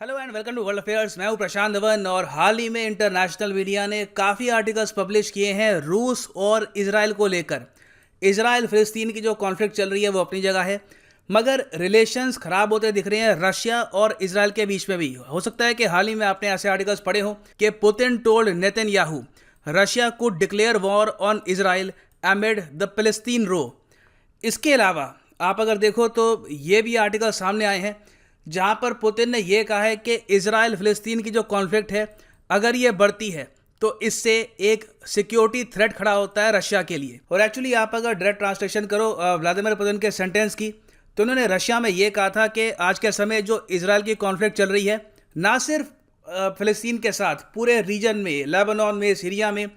Hello and welcome to world affairs. मैं हूं प्रशांत धवन और हाल ही में इंटरनेशनल मीडिया ने काफ़ी आर्टिकल्स पब्लिश किए हैं रूस और इजराइल को लेकर। इजराइल फिलिस्तीन की जो कॉन्फ्लिक्ट चल रही है वो अपनी जगह है, मगर रिलेशंस खराब होते दिख रहे हैं रशिया और इजराइल के बीच में भी। हो सकता है कि हाल ही में आपने ऐसे आर्टिकल्स पढ़े हो कि Putin told Netanyahu Russia could declare war on Israel एमिड the फिलिस्तीन रो। इसके अलावा आप अगर देखो तो ये भी आर्टिकल सामने आए हैं जहां पर पुतिन ने यह कहा है कि इजराइल फिलिस्तीन की जो कॉन्फ्लिक्ट है अगर ये बढ़ती है तो इससे एक सिक्योरिटी थ्रेट खड़ा होता है रशिया के लिए। और एक्चुअली आप अगर डायरेक्ट ट्रांसलेशन करो व्लादिमीर पुतिन के सेंटेंस की, तो उन्होंने रशिया में ये कहा था कि आज के समय जो इजराइल की कॉन्फ्लिक्ट चल रही है ना सिर्फ फिलिस्तीन के साथ, पूरे रीजन में, लेबनान में, सीरिया में,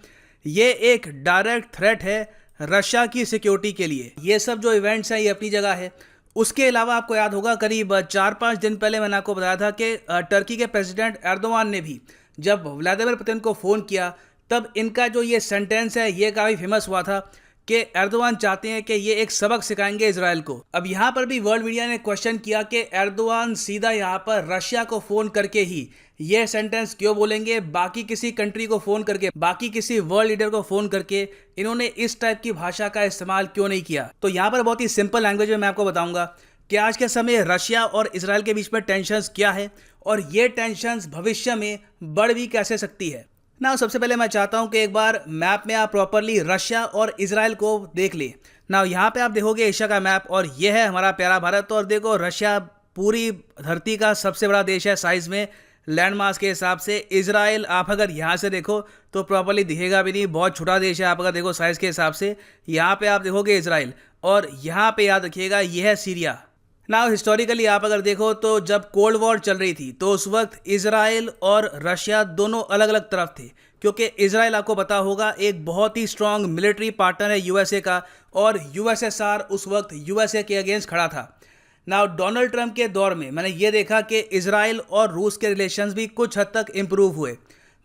ये एक डायरेक्ट थ्रेट है रशिया की सिक्योरिटी के लिए। ये सब जो इवेंट्स हैं ये अपनी जगह है। उसके अलावा आपको याद होगा करीब 4-5 दिन पहले मैंने आपको बताया था कि टर्की के प्रेसिडेंट एर्दोगान ने भी जब व्लादिमीर पुतिन को फ़ोन किया तब इनका जो ये सेंटेंस है ये काफ़ी फेमस हुआ था कि एर्दोगान चाहते हैं कि ये एक सबक सिखाएंगे इजराइल को। अब यहाँ पर भी वर्ल्ड मीडिया ने क्वेश्चन किया कि एर्दोगान सीधा यहाँ पर रशिया को फ़ोन करके ही ये सेंटेंस क्यों बोलेंगे, बाकी किसी कंट्री को फ़ोन करके, बाकी किसी वर्ल्ड लीडर को फ़ोन करके इन्होंने इस टाइप की भाषा का इस्तेमाल क्यों नहीं किया। तो यहाँ पर बहुत ही सिंपल लैंग्वेज में मैं आपको बताऊंगा कि आज के समय रशिया और इजराइल के बीच में टेंशंस क्या है और ये टेंशंस भविष्य में बढ़ भी कैसे सकती है ना। सबसे पहले मैं चाहता हूं कि एक बार मैप में आप प्रॉपरली रशिया और इजराइल को देख लें ना। यहाँ पे आप देखोगे एशिया का मैप और ये है हमारा प्यारा भारत। और देखो रशिया पूरी धरती का सबसे बड़ा देश है साइज में, लैंड मास के हिसाब से। इजराइल आप अगर यहाँ से देखो तो प्रॉपरली दिखेगा भी नहीं, बहुत छोटा देश है। आप अगर देखो साइज के हिसाब से, यहाँ पे आप देखोगे इजराइल और यहाँ पे याद रखिएगा ये है सीरिया ना। हिस्टोरिकली आप अगर देखो तो जब कोल्ड वॉर चल रही थी तो उस वक्त इजराइल और रशिया दोनों अलग अलग तरफ थे, क्योंकि इजराइल आपको पता होगा एक बहुत ही स्ट्रांग मिलिट्री पार्टनर है यूएसए का, और यूएसएसआर उस वक्त यूएसए के अगेंस्ट खड़ा था ना। डोनाल्ड ट्रंप के दौर में मैंने ये देखा कि इजराइल और रूस के रिलेशंस भी कुछ हद तक इम्प्रूव हुए,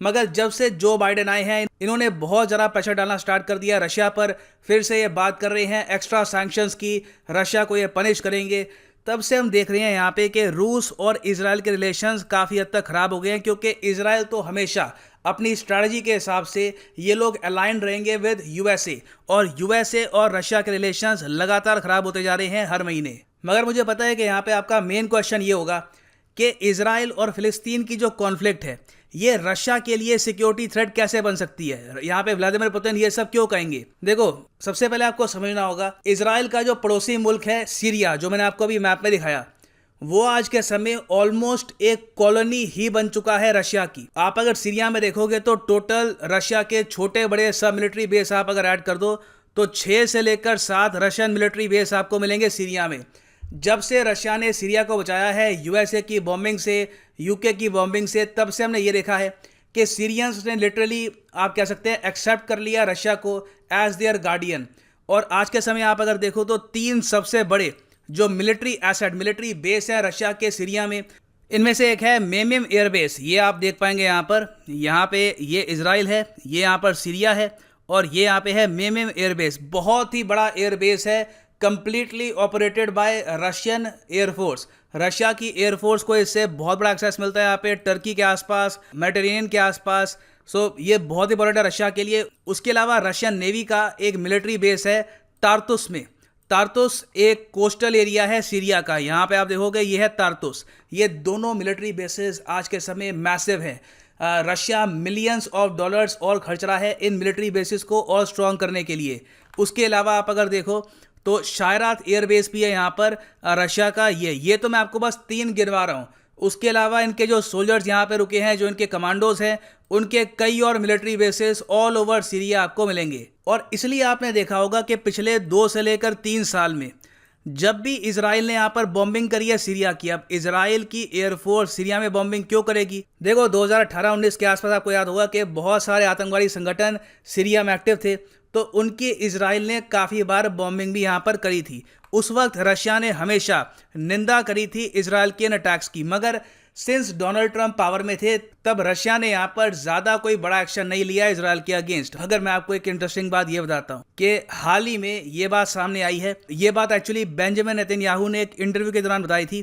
मगर जब से जो बाइडेन आए हैं इन्होंने बहुत ज़्यादा प्रेशर डालना स्टार्ट कर दिया रशिया पर। फिर से ये बात कर रहे हैं एक्स्ट्रा सैंक्शंस की, रशिया को ये पनिश करेंगे। तब से हम देख रहे हैं यहाँ पे कि रूस और इजराइल के रिलेशंस काफ़ी हद तक ख़राब हो गए हैं, क्योंकि इजराइल तो हमेशा अपनी स्ट्रैटेजी के हिसाब से ये लोग अलाइन रहेंगे विद यूएसए, और यूएसए और रशिया के रिलेशंस लगातार ख़राब होते जा रहे हैं हर महीने। मगर मुझे पता है कि यहाँ पे आपका मेन क्वेश्चन ये होगा कि इजराइल और फिलिस्तीन की जो कॉन्फ्लिक्ट है ये रशिया के लिए सिक्योरिटी थ्रेट कैसे बन सकती है, यहाँ पे व्लादिमीर पुतिन ये सब क्यों कहेंगे। देखो सबसे पहले आपको समझना होगा इजराइल का जो पड़ोसी मुल्क है सीरिया, जो मैंने आपको अभी मैप में दिखाया, वो आज के समय ऑलमोस्ट एक कॉलोनी ही बन चुका है रशिया की। आप अगर सीरिया में देखोगे तो टोटल रशिया के छोटे बड़े सब मिलिट्री बेस आप अगर ऐड कर दो तो 6 से लेकर 7 रशियन मिलिट्री बेस आपको मिलेंगे सीरिया में। जब से रशिया ने सीरिया को बचाया है यूएसए की बॉम्बिंग से, यूके की बॉम्बिंग से, तब से हमने ये देखा है कि सीरियंस ने लिटरली आप कह सकते हैं एक्सेप्ट कर लिया रशिया को एज देयर गार्डियन। और आज के समय आप अगर देखो तो 3 सबसे बड़े जो मिलिट्री एसेट, मिलिट्री बेस है रशिया के सीरिया में, इनमें से एक है मेमिम एयरबेस। ये आप देख पाएंगे यहाँ पे ये इजराइल है, ये यहाँ पर सीरिया है, और ये यहाँ पे है मेमिम एयरबेस। बहुत ही बड़ा एयरबेस है, completely operated by Russian air force. Russia की एयरफोर्स को इससे बहुत बड़ा एक्सेस मिलता है यहाँ पे टर्की के आसपास, मेडिटेरेनियन के आसपास। सो ये बहुत इंपॉर्टेंट है रशिया के लिए। उसके अलावा रशियन नेवी का एक मिलिट्री बेस है तार्तुस में। तार्तुस एक कोस्टल एरिया है सीरिया का, यहाँ पे आप देखोगे ये है तार्तुस। ये दोनों मिलिट्री बेसेस आज के समय मैसिव हैं। रशिया मिलियंस ऑफ डॉलर्स और खर्च रहा है इन मिलिट्री बेसिस को और स्ट्रॉन्ग करने के लिए। उसके अलावा आप अगर देखो तो शायरात एयरबेस भी है यहाँ पर रशिया का। ये तो मैं आपको बस 3 गिनवा रहा हूँ। उसके अलावा इनके जो सोल्जर्स यहाँ पे रुके हैं, जो इनके कमांडोज हैं, उनके कई और military bases all over Syria आपको मिलेंगे। और इसलिए आपने देखा होगा कि पिछले 2 से लेकर 3 साल में जब भी इजराइल ने यहाँ पर बॉम्बिंग करी है सीरिया की, अब इजराइल की एयरफोर्स सीरिया में बॉम्बिंग क्यों करेगी। देखो 2018-19 के आसपास आपको याद होगा कि बहुत सारे आतंकवादी संगठन सीरिया में एक्टिव थे, तो उनकी इजराइल ने काफ़ी बार बॉम्बिंग भी यहाँ पर करी थी। उस वक्त रशिया ने हमेशा निंदा करी थी इजराइल के इन अटैक्स की, मगर सिंस डोनाल्ड ट्रंप पावर में थे तब रशिया ने यहाँ पर ज़्यादा कोई बड़ा एक्शन नहीं लिया इजराइल के अगेंस्ट। अगर मैं आपको एक इंटरेस्टिंग बात ये बताता हूँ कि हाल ही में ये बात सामने आई है, ये बात एक्चुअली बेंजामिन नेतन्याहू ने एक इंटरव्यू के दौरान बताई थी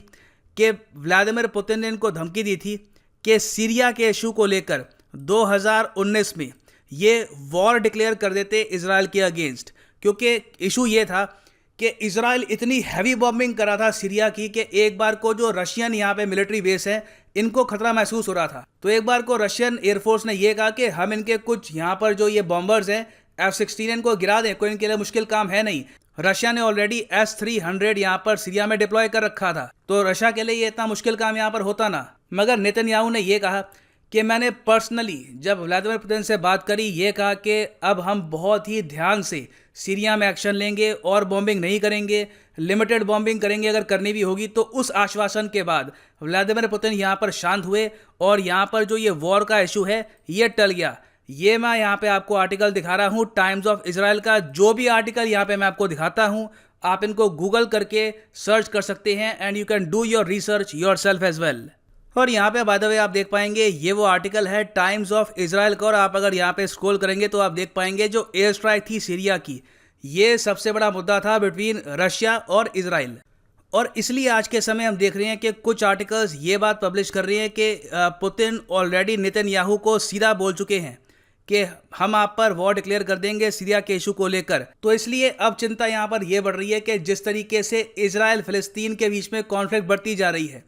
कि व्लादिमीर पुतिन ने इनको धमकी दी थी कि सीरिया के इशू को लेकर 2019 में ये वॉर डिक्लेयर कर देते इजराइल के अगेंस्ट, क्योंकि इशू ये था कि इजराइल इतनी हैवी बॉम्बिंग कर रहा था सीरिया की कि एक बार को जो रशियन यहाँ पे मिलिट्री बेस है इनको खतरा महसूस हो रहा था। तो एक बार को रशियन एयरफोर्स ने यह कहा कि हम इनके कुछ यहाँ पर जो ये बॉम्बर्स हैं F-16 इनको गिरा दें, कोई इनके लिए मुश्किल काम है नहीं। रशिया ने ऑलरेडी S-300 यहाँ पर सीरिया में डिप्लॉय कर रखा था, तो रशिया के लिए ये इतना मुश्किल काम यहाँ पर होता ना। मगर नेतन्याहू ने यह कहा कि मैंने पर्सनली जब व्लादिमीर पुतिन से बात करी, ये कहा कि अब हम बहुत ही ध्यान से सीरिया में एक्शन लेंगे और बॉम्बिंग नहीं करेंगे, लिमिटेड बॉम्बिंग करेंगे अगर करनी भी होगी। तो उस आश्वासन के बाद व्लादिमीर पुतिन यहाँ पर शांत हुए और यहाँ पर जो ये वॉर का इशू है ये टल गया। ये मैं यहाँ पे आपको आर्टिकल दिखा रहा हूँ टाइम्स ऑफ इजराइल का। जो भी आर्टिकल यहाँ पे मैं आपको दिखाता हूँ आप इनको गूगल करके सर्च कर सकते हैं and you can do your research yourself as well. और यहाँ पे बाय द वे आप देख पाएंगे ये वो आर्टिकल है टाइम्स ऑफ इजराइल का, और आप अगर यहाँ पे स्क्रॉल करेंगे तो आप देख पाएंगे जो एयर स्ट्राइक थी सीरिया की, ये सबसे बड़ा मुद्दा था बिटवीन रशिया और इजराइल। और इसलिए आज के समय हम देख रहे हैं कि कुछ आर्टिकल्स ये बात पब्लिश कर रहे हैं कि पुतिन ऑलरेडी नेतन्याहू को सीधा बोल चुके हैं कि हम आप पर वॉर डिक्लेयर कर देंगे सीरिया के इशू को लेकर। तो इसलिए अब चिंता यहाँ पर यह बढ़ रही है कि जिस तरीके से इजराइल फिलिस्तीन के बीच में कॉन्फ्लिक्ट बढ़ती जा रही है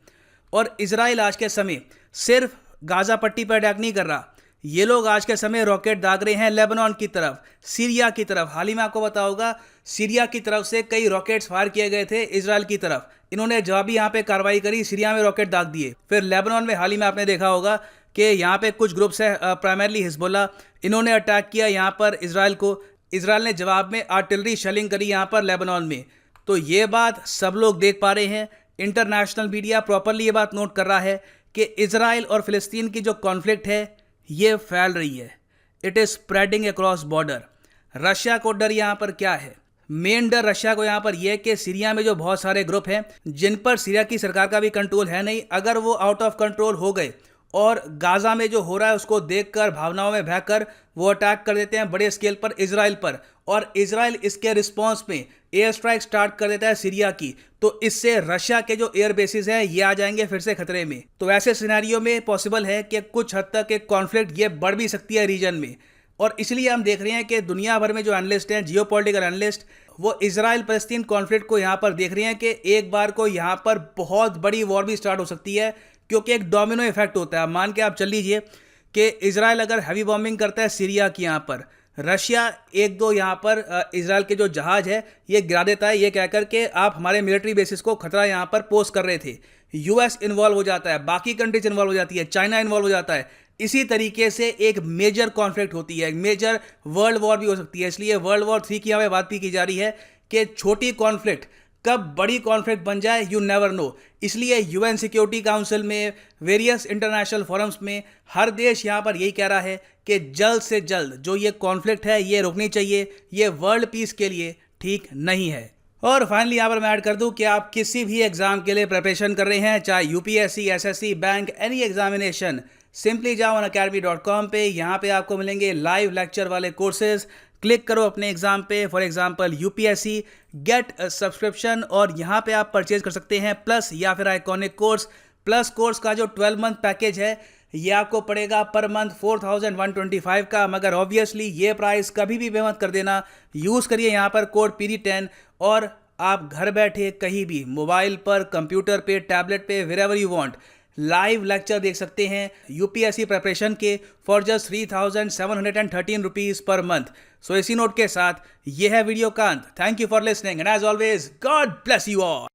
और इजराइल आज के समय सिर्फ गाजा पट्टी पर अटैक नहीं कर रहा, ये लोग आज के समय रॉकेट दाग रहे हैं लेबनान की तरफ, सीरिया की तरफ। हाल ही में आपको पता होगा सीरिया की तरफ से कई रॉकेट्स फायर किए गए थे इजराइल की तरफ, इन्होंने जवाबी यहाँ पे कार्रवाई करी, सीरिया में रॉकेट दाग दिए। फिर लेबनान में हाल ही में आपने देखा होगा कि यहाँ पे कुछ ग्रुप्स है प्राइमरली हिजबुल्ला, इन्होंने अटैक किया यहाँ पर इजराइल को, इजराइल ने जवाब में आर्टिलरी शेलिंग करी यहाँ पर लेबनान में। तो ये बात सब लोग देख पा रहे हैं, इंटरनेशनल मीडिया प्रॉपरली ये बात नोट कर रहा है कि इजराइल और फिलिस्तीन की जो कॉन्फ्लिक्ट है ये फैल रही है, it is spreading across border. Russia को डर यहाँ पर क्या है? मेन डर रशिया को यहाँ पर यह है कि सीरिया में जो बहुत सारे ग्रुप हैं जिन पर सीरिया की सरकार का भी कंट्रोल है नहीं, अगर वो आउट ऑफ कंट्रोल हो गए और गाजा में जो हो रहा है उसको देखकर भावनाओं में बहकर वो अटैक कर देते हैं बड़े स्केल पर इजराइल पर, और इजराइल इसके रिस्पांस में एयर स्ट्राइक स्टार्ट कर देता है सीरिया की। तो इससे रशिया के जो एयर बेसिस हैं ये आ जाएंगे फिर से खतरे में। तो ऐसे सिनेरियो में पॉसिबल है कि कुछ हद तक एक कॉन्फ्लिक्ट ये बढ़ भी सकती है रीजन में। और इसलिए हम देख रहे हैं कि दुनिया भर में जो एनालिस्ट हैं, जियोपॉलिटिकल एनालिस्ट, वो इजराइल फलस्तीन कॉन्फ्लिक्ट को यहाँ पर देख रहे हैं कि एक बार को यहाँ पर बहुत बड़ी वॉर भी स्टार्ट हो सकती है, क्योंकि एक डोमिनो इफेक्ट होता है। मान के आप चल लीजिए कि इजराइल अगर हैवी बॉम्बिंग करता है सीरिया की, यहाँ पर रशिया एक दो यहाँ पर इजराइल के जो जहाज है ये गिरा देता है, ये कहकर के आप हमारे मिलिट्री बेसिस को खतरा यहाँ पर पोस्ट कर रहे थे। यूएस इन्वॉल्व हो जाता है, बाकी कंट्रीज इन्वॉल्व हो जाती है, चाइना इन्वॉल्व हो जाता है। इसी तरीके से एक मेजर कॉन्फ्लिक्ट होती है, एक मेजर वर्ल्ड वॉर भी हो सकती है। इसलिए वर्ल्ड वॉर 3 की हमें बात भी की जा रही है कि छोटी कॉन्फ्लिक्ट कब बड़ी कॉन्फ्लिक्ट बन जाए यू नेवर नो। इसलिए यूएन सिक्योरिटी काउंसिल में, वेरियस इंटरनेशनल फोरम्स में हर देश यहाँ पर यही कह रहा है कि जल्द से जल्द जो ये कॉन्फ्लिक्ट है ये रुकनी चाहिए, ये वर्ल्ड पीस के लिए ठीक नहीं है। और फाइनली यहाँ पर मैं ऐड कर दूं कि आप किसी भी एग्जाम के लिए प्रिपरेशन कर रहे हैं, चाहे UPSC, SSC, bank, any examination, simply जाओ unacademy.com पे, यहाँ पे आपको मिलेंगे लाइव लेक्चर वाले कोर्सेज। क्लिक करो अपने एग्जाम पे, for example UPSC, get subscription, और यहाँ पे आप परचेज कर सकते हैं प्लस या फिर आइकॉनिक कोर्स। प्लस कोर्स का जो 12 मंथ पैकेज है ये आपको पड़ेगा पर मंथ 4125 का, मगर ऑब्वियसली ये प्राइस कभी भी बेमत कर देना। यूज़ करिए यहाँ पर कोड PD10 और आप घर बैठे कहीं भी मोबाइल पर, कंप्यूटर पे, टैबलेट पे, wherever you want live lecture देख सकते हैं यूपीएससी प्रिपरेशन के for just 3713 rupees per month. So इसी नोट के साथ ये है वीडियो का अंत। Thank you for listening and as always God bless you all.